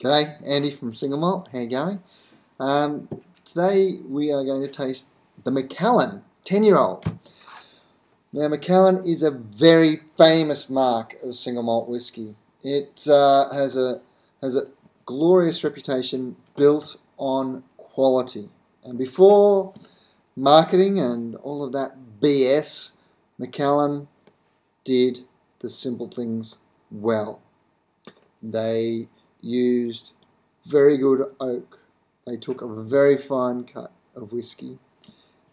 G'day, Andy from Single Malt. How you going? Today we are going to taste the Macallan 10-year-old. Now, Macallan is a very famous mark of single malt whiskey. It has a glorious reputation built on quality. And before marketing and all of that BS, Macallan did the simple things well. They used very good oak. They took a very fine cut of whiskey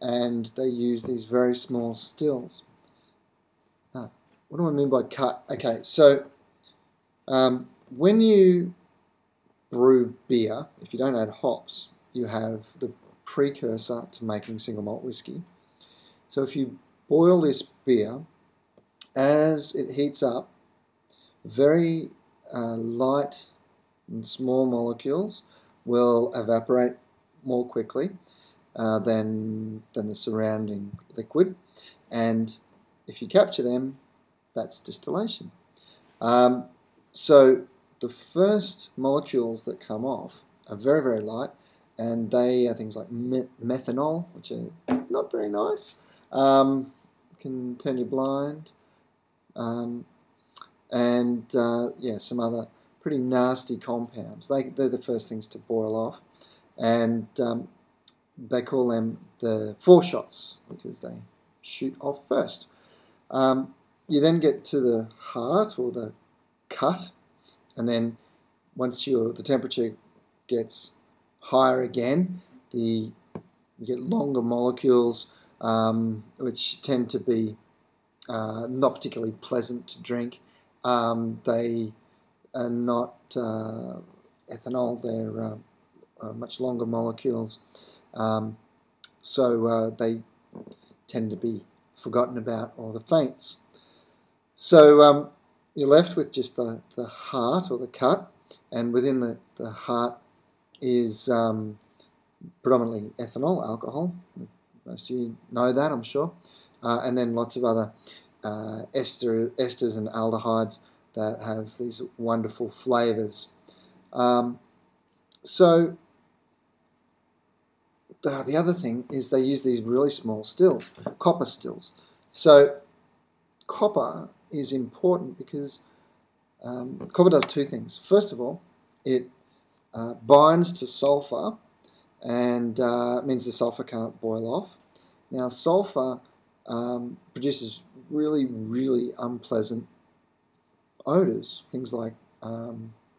and they used these very small stills. What do I mean by cut? Okay, so when you brew beer, if you don't add hops, you have the precursor to making single malt whiskey. So if you boil this beer, as it heats up, very light and small molecules will evaporate more quickly than the surrounding liquid, and if you capture them, that's distillation. So the first molecules that come off are very, very light, and they are things like methanol, which are not very nice, can turn you blind, and yeah, some other pretty nasty compounds. They're the first things to boil off, and they call them the foreshots because they shoot off first. You then get to the heart or the cut, and then once the temperature gets higher again, you get longer molecules, which tend to be not particularly pleasant to drink. They are not ethanol, they're much longer molecules, so they tend to be forgotten about, or the faints. So you're left with just the heart or the cut, and within the heart is predominantly ethanol, alcohol. Most of you know that, I'm sure, and then lots of other esters and aldehydes that have these wonderful flavours. So the other thing is they use these really small stills, copper stills. So copper is important because copper does two things. First of all, it binds to sulfur, and it means the sulfur can't boil off. Now, sulfur produces really, really unpleasant odors, things like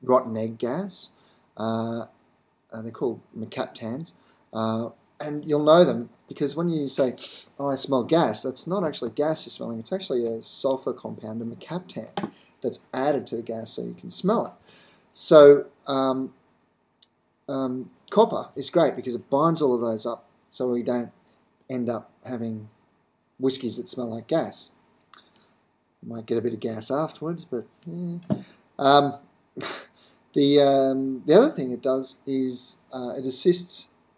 rotten egg gas. They're called mercaptans, and you'll know them because when you say, "Oh, I smell gas," that's not actually gas you're smelling. It's actually a sulfur compound, a mercaptan, that's added to the gas so you can smell it. So copper is great because it binds all of those up, so we don't end up having whiskies that smell like gas. You might get a bit of gas afterwards, but yeah. The other thing it does is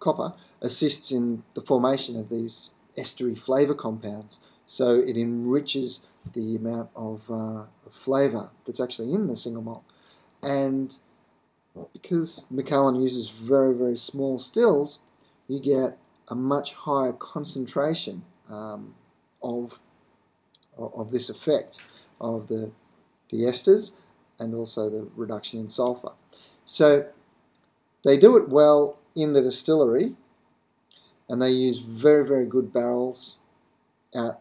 copper assists in the formation of these estery flavour compounds, so it enriches the amount of flavour that's actually in the single malt. And because Macallan uses very, very small stills, you get a much higher concentration of this effect of the esters, and also the reduction in sulfur. So they do it well in the distillery, and they use very, very good barrels out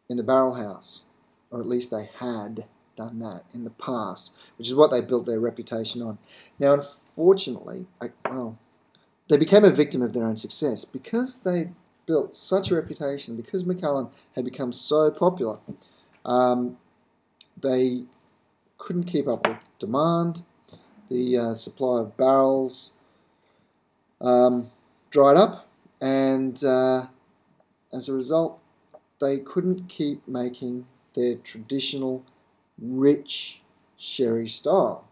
in the barrel house, or at least they had done that in the past, which is what they built their reputation on. Now, unfortunately, they became a victim of their own success because they built such a reputation, because Macallan had become so popular. They couldn't keep up with demand. The supply of barrels dried up, and as a result, they couldn't keep making their traditional rich sherry style.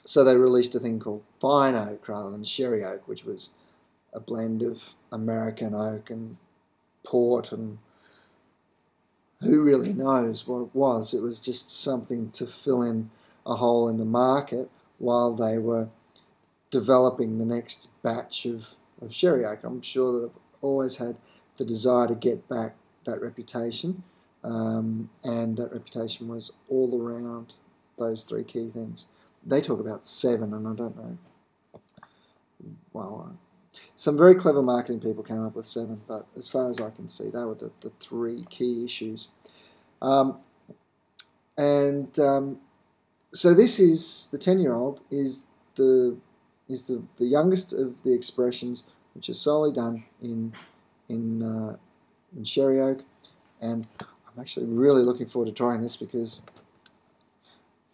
So they released a thing called fine oak rather than sherry oak, which was a blend of American oak and port, and who really knows what it was. It was just something to fill in a hole in the market while they were developing the next batch of sherry oak. I'm sure that I've always had the desire to get back that reputation, and that reputation was all around those three key things. They talk about 7, and I don't know. Well, some very clever marketing people came up with 7, but as far as I can see, they were the 3 key issues. So this is the 10-year-old is the youngest of the expressions, which are solely done in sherry oak, and I'm actually really looking forward to trying this because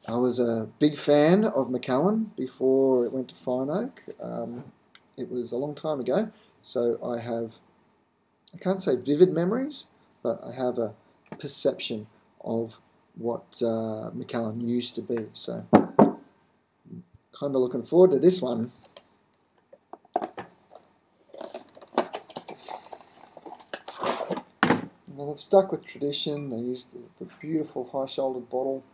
I was a big fan of Macallan before it went to fine oak. It was a long time ago, so I can't say vivid memories, but I have a perception of what Macallan used to be. So kind of looking forward to this one. Well, they've stuck with tradition. They used the beautiful high-shouldered bottle.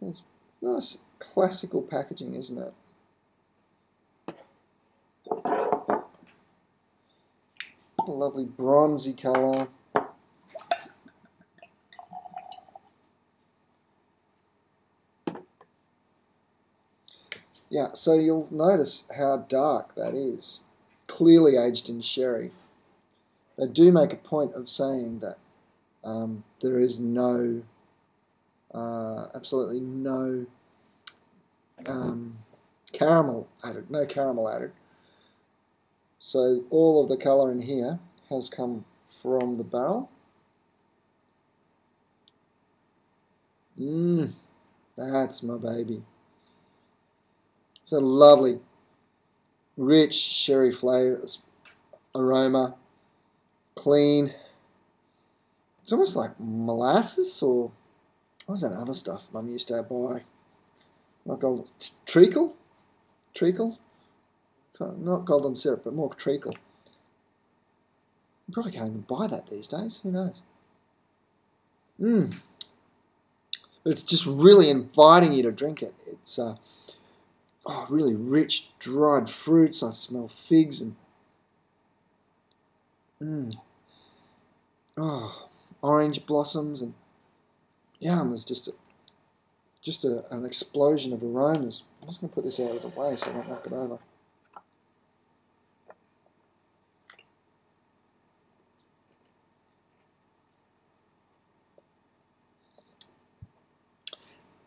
It's nice classical packaging, isn't it? A lovely bronzy colour. Yeah, so you'll notice how dark that is. Clearly aged in sherry. They do make a point of saying that there is no, absolutely no caramel added. No caramel added. So all of the colour in here has come from the barrel. That's my baby. It's a lovely, rich sherry flavours, aroma, clean. It's almost like molasses, or what was that other stuff Mum used to buy? Not golden treacle, not golden syrup, but more treacle. You probably can't even buy that these days. Who knows? But it's just really inviting you to drink it. It's really rich, dried fruits. I smell figs and orange blossoms, and yum. It's just an explosion of aromas. I'm just going to put this out of the way so I don't knock it over.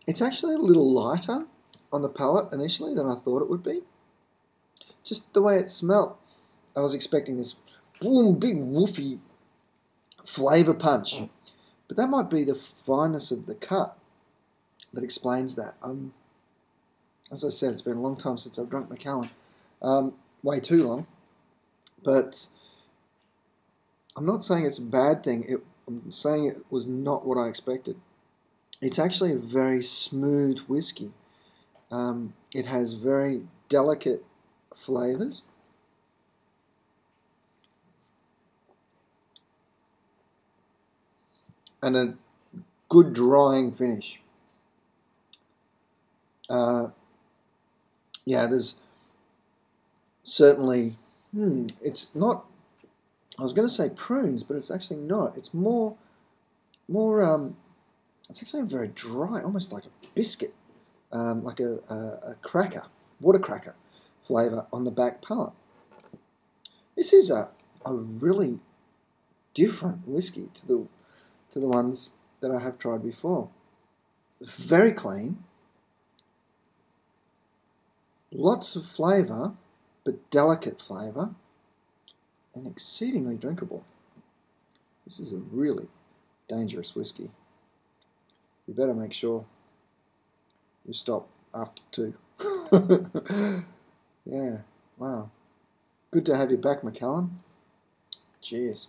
It's actually a little lighter on the palate initially than I thought it would be. Just the way it smelled. I was expecting this boom, big woofy flavour punch. But that might be the fineness of the cut that explains that. As I said, it's been a long time since I've drunk Macallan. Way too long. But I'm not saying it's a bad thing. I'm saying it was not what I expected. It's actually a very smooth whiskey. It has very delicate flavours. And a good drying finish. Yeah, there's certainly, it's not, I was going to say prunes, but it's actually not. It's more, it's actually very dry, almost like a biscuit, like a cracker, water cracker flavour on the back palate. This is a really different whiskey to the ones that I have tried before. Very clean, lots of flavour, but delicate flavour, and exceedingly drinkable. This is a really dangerous whiskey. You better make sure you stop after 2. Yeah, wow. Good to have you back, Macallan. Cheers.